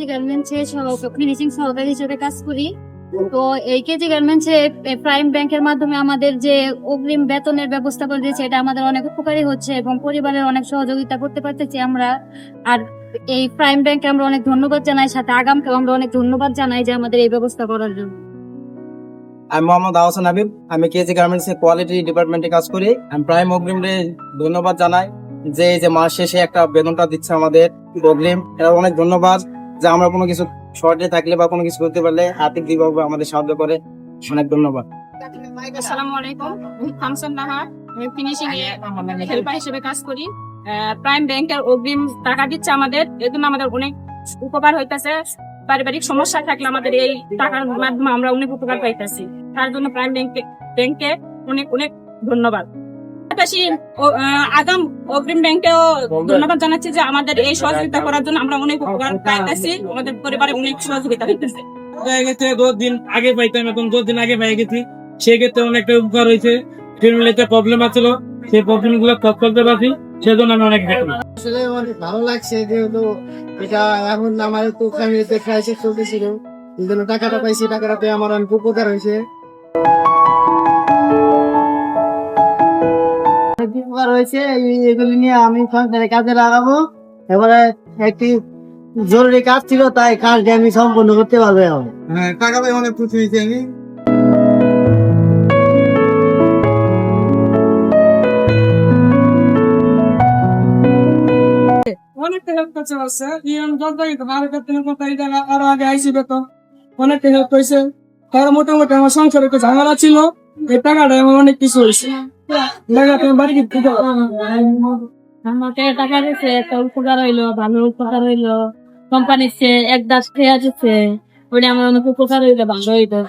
KG গার্মেন্টসে finishing সহকারী হিসেবে কাজ করি। তো এই কেজি গার্মেন্টসে প্রাইম ব্যাংকের মাধ্যমে আমাদের যে অগ্রিম বেতনের ব্যবস্থা করে দিয়েছে, এটা আমাদের অনেক উপকারী হচ্ছে এবং পরিবারের অনেক সহযোগিতা করতে পারতেছি আমরা। আর এই প্রাইম ব্যাংকে আমরা অনেক ধন্যবাদ জানাই, সাথে আগামকেও আমরা অনেক ধন্যবাদ জানাই যে আমাদের এই ব্যবস্থা করার জন্য। আমি মোহাম্মদ আহসান হাবিব, আমি কেজি গার্মেন্টস এর কোয়ালিটি ডিপার্টমেন্টে কাজ করি। আমি প্রাইম অগ্রিমে ধন্যবাদ জানাই যে এই যে মাস শেষে একটা বেতনটা দিচ্ছে আমাদের অগ্রিম, এটা অনেক ধন্যবাদ। যে আমরা কোনো কিছু শর্টে থাকলে বা কোনো কিছু করতে পারলে আর্থিক দিকভাবে আমাদের সাহায্য করে, অনেক ধন্যবাদ। আসসালামু আলাইকুম, আমি খামসান নাহার, আমি ফিনিশিং এ হেল্পার হিসেবে কাজ করি। প্রাইম ব্যাংকের অগ্রিম টাকা দিচ্ছে আমাদের, এর জন্য আমাদের অনেক উপকার হইতেছে। পারিবারিক সমস্যা থাকলে আমাদের এই টাকার মাধ্যমে আমরা অনেক উপকার পাইতেছি। তার জন্য প্রাইম ব্যাংকে অনেক অনেক ধন্যবাদ। পাশাপাশি আগাম অগ্রিম ব্যাংকেও ধন্যবাদ জানাচ্ছি যে আমাদের এই সহযোগিতা করার জন্য আমরা অনেক উপকার পাইতেছি, আমাদের পরিবারে অনেক সহযোগিতা হইতেছে। গেছে 2 দিন আগে পাইতাম, এখন 2 দিন আগে পেয়ে গেছি। সেক্ষেত্রে অনেকটা উপকার হয়েছে। ফ্যামিলিতে প্রবলেম আছিল, সেই প্রবলেম গুলো সলভ করতে পারছি, সেজন্য আমি অনেক হ্যাপি। আসলে অনেক ভালো লাগছে, যেহেতু এটা এখন আমার তো ফ্যামিলিতে ক্রাইসিস চলতেছিল, এই জন্য টাকাটা পাইছি, টাকাটা পেয়ে আমার অনেক উপকার হয়েছে। উপকার হয়েছে, এগুলি নিয়ে আমি সংসারে কাজে লাগাবো। এবারে একটি জরুরি কাজ ছিল, তাই কাজটি আমি সম্পূর্ণ করতে পারবো এখন। হ্যাঁ, টাকা পেয়ে অনেক খুশি হয়েছি আমি। অনেকটা হেল্প করছে বাচ্চা, আরো আগে আইসি বেতন অনেকটা হেল্প হয়েছে। তার মোটামুটি আমার সংসারে একটু ঝামেলা ছিল, এই টাকাটা আমার অনেক কিছু হয়েছে। বাড়ি কি আমাকে টাকা দিচ্ছে, একটা উপকার হইলো, ভালো উপকার হইলো। কোম্পানির 1 দাস খেয়ে আসছে, ওইটা আমার অনেক উপকার হইলো, ভালো হইলো।